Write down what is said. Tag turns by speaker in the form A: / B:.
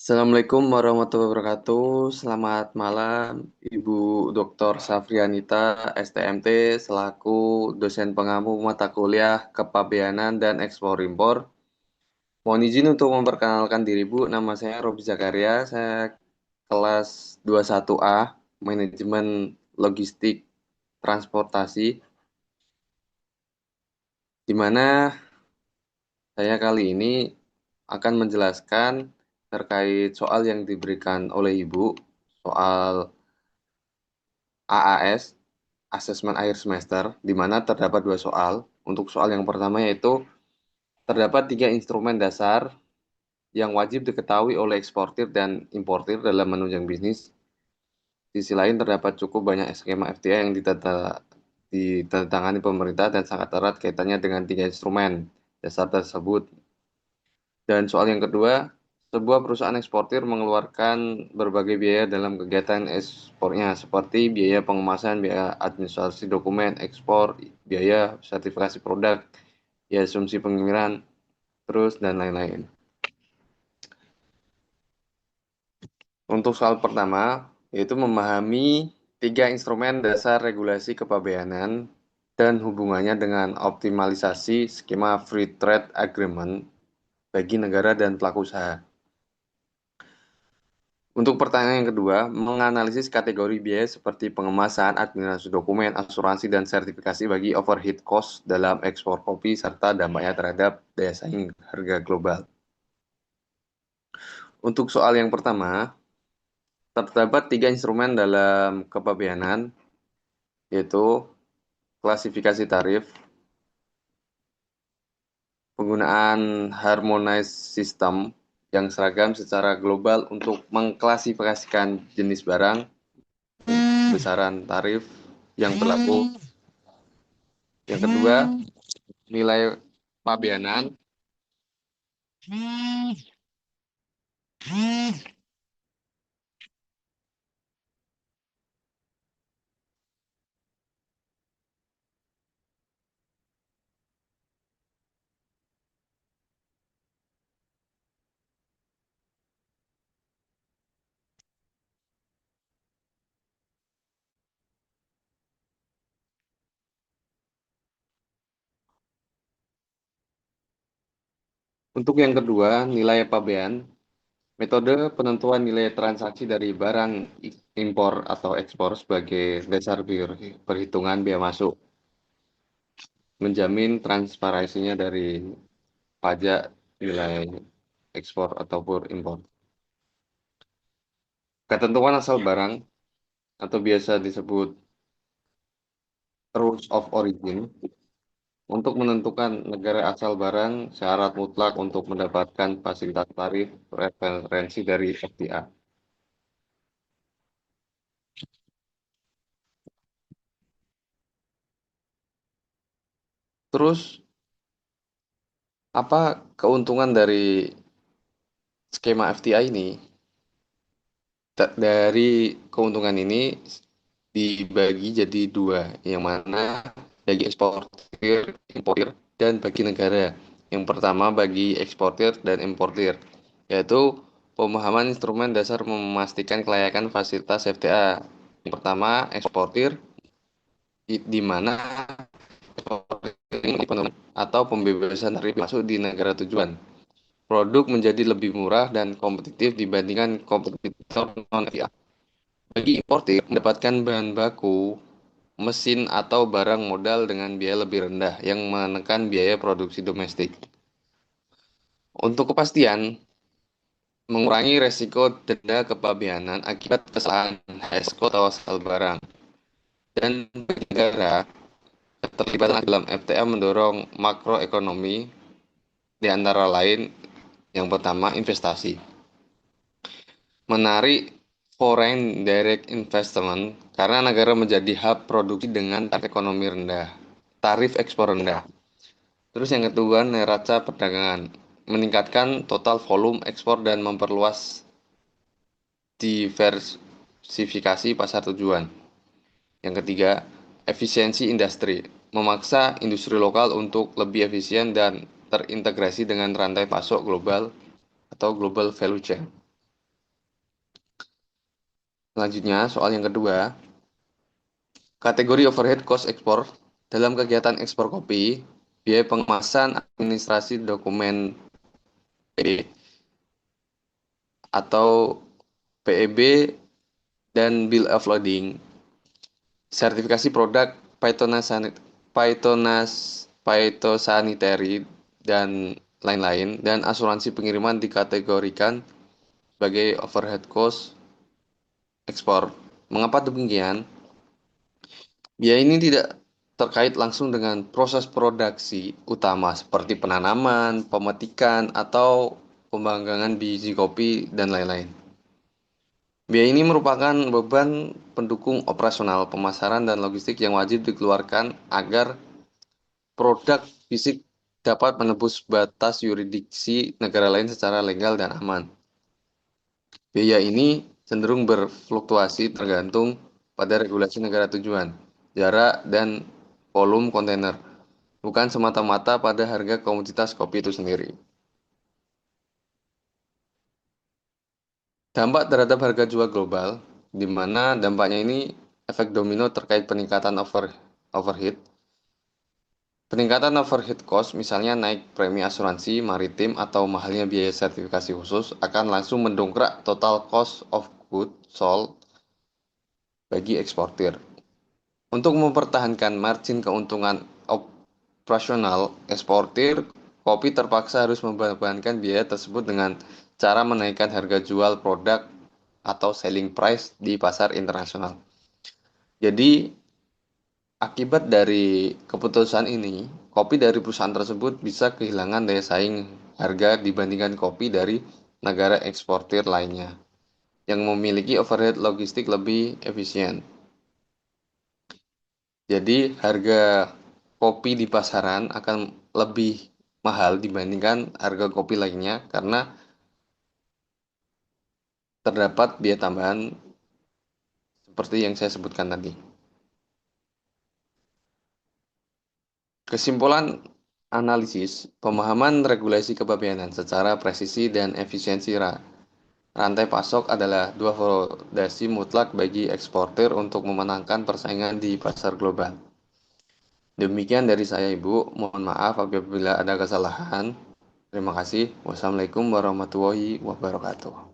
A: Assalamualaikum warahmatullahi wabarakatuh. Selamat malam, Ibu Dr. Safrianita, STMT, selaku dosen pengampu mata kuliah Kepabeanan dan Ekspor Impor. Mohon izin untuk memperkenalkan diri, Bu. Nama saya Robi Zakaria. Saya kelas 21A, Manajemen Logistik Transportasi, di mana saya kali ini akan menjelaskan terkait soal yang diberikan oleh Ibu, soal AAS, Asesmen Akhir Semester, di mana terdapat dua soal. Untuk soal yang pertama yaitu terdapat tiga instrumen dasar yang wajib diketahui oleh eksportir dan importir dalam menunjang bisnis. Di sisi lain terdapat cukup banyak skema FTA yang ditandatangani pemerintah dan sangat erat kaitannya dengan tiga instrumen dasar tersebut. Dan soal yang kedua, sebuah perusahaan eksportir mengeluarkan berbagai biaya dalam kegiatan ekspornya, seperti biaya pengemasan, biaya administrasi dokumen ekspor, biaya sertifikasi produk, biaya asumsi pengiriman, terus dan lain-lain. Untuk soal pertama, yaitu memahami tiga instrumen dasar regulasi kepabeanan dan hubungannya dengan optimalisasi skema Free Trade Agreement bagi negara dan pelaku usaha. Untuk pertanyaan yang kedua, menganalisis kategori biaya seperti pengemasan, administrasi dokumen, asuransi, dan sertifikasi bagi overhead cost dalam ekspor kopi serta dampaknya terhadap daya saing harga global. Untuk soal yang pertama, terdapat tiga instrumen dalam kepabeanan, yaitu klasifikasi tarif, penggunaan harmonized system yang seragam secara global untuk mengklasifikasikan jenis barang, besaran tarif yang berlaku. Yang kedua, nilai pabeanan. Untuk yang kedua, nilai pabean. Metode penentuan nilai transaksi dari barang impor atau ekspor sebagai dasar perhitungan biaya masuk, menjamin transparansinya dari pajak nilai ekspor ataupun impor. Ketentuan asal barang atau biasa disebut rules of origin untuk menentukan negara asal barang syarat mutlak untuk mendapatkan fasilitas tarif referensi dari FTA. Terus, apa keuntungan dari skema FTA ini? Dari keuntungan ini dibagi jadi dua, yang mana bagi eksportir, importir, dan bagi negara. Yang pertama bagi eksportir dan importir, yaitu pemahaman instrumen dasar memastikan kelayakan fasilitas FTA. Yang pertama, eksportir, di mana eksportir ini atau pembebasan tarif masuk di negara tujuan. Produk menjadi lebih murah dan kompetitif dibandingkan kompetitor non-FTA. Bagi importir, mendapatkan bahan baku, mesin atau barang modal dengan biaya lebih rendah yang menekan biaya produksi domestik. Untuk kepastian, mengurangi resiko denda kepabeanan akibat kesalahan HESCO atau asal barang. Dan bagi negara, keterlibatan dalam FTA mendorong makroekonomi, di antara lain yang pertama investasi. Menarik foreign direct investment karena negara menjadi hub produksi dengan tarif ekonomi rendah, tarif ekspor rendah. Terus yang kedua, neraca perdagangan, meningkatkan total volume ekspor dan memperluas diversifikasi pasar tujuan. Yang ketiga, efisiensi industri, memaksa industri lokal untuk lebih efisien dan terintegrasi dengan rantai pasok global atau global value chain. Selanjutnya, soal yang kedua, kategori overhead cost ekspor dalam kegiatan ekspor kopi, biaya pengemasan, administrasi dokumen PE atau PEB dan bill of lading, sertifikasi produk phytosanitary dan lain-lain, dan asuransi pengiriman dikategorikan sebagai overhead cost ekspor. Mengapa demikian? Biaya ini tidak terkait langsung dengan proses produksi utama seperti penanaman, pemetikan, atau pembanggangan biji kopi, dan lain-lain. Biaya ini merupakan beban pendukung operasional, pemasaran, dan logistik yang wajib dikeluarkan agar produk fisik dapat menembus batas yurisdiksi negara lain secara legal dan aman. Biaya ini cenderung berfluktuasi tergantung pada regulasi negara tujuan, jarak, dan volume kontainer, bukan semata-mata pada harga komoditas kopi itu sendiri. Dampak terhadap harga jual global, di mana dampaknya ini efek domino terkait peningkatan overhead. Peningkatan overhead cost, misalnya naik premi asuransi maritim atau mahalnya biaya sertifikasi khusus, akan langsung mendongkrak total cost of goods sold bagi eksportir. Untuk mempertahankan margin keuntungan operasional eksportir, kopi terpaksa harus membebankan biaya tersebut dengan cara menaikkan harga jual produk atau selling price di pasar internasional. Jadi, akibat dari keputusan ini, kopi dari perusahaan tersebut bisa kehilangan daya saing harga dibandingkan kopi dari negara eksportir lainnya yang memiliki overhead logistik lebih efisien. Jadi, harga kopi di pasaran akan lebih mahal dibandingkan harga kopi lainnya karena terdapat biaya tambahan seperti yang saya sebutkan tadi. Kesimpulan analisis, pemahaman regulasi kepabeanan secara presisi dan efisiensi rantai pasok adalah dua fondasi mutlak bagi eksportir untuk memenangkan persaingan di pasar global. Demikian dari saya, Ibu. Mohon maaf apabila ada kesalahan. Terima kasih. Wassalamualaikum warahmatullahi wabarakatuh.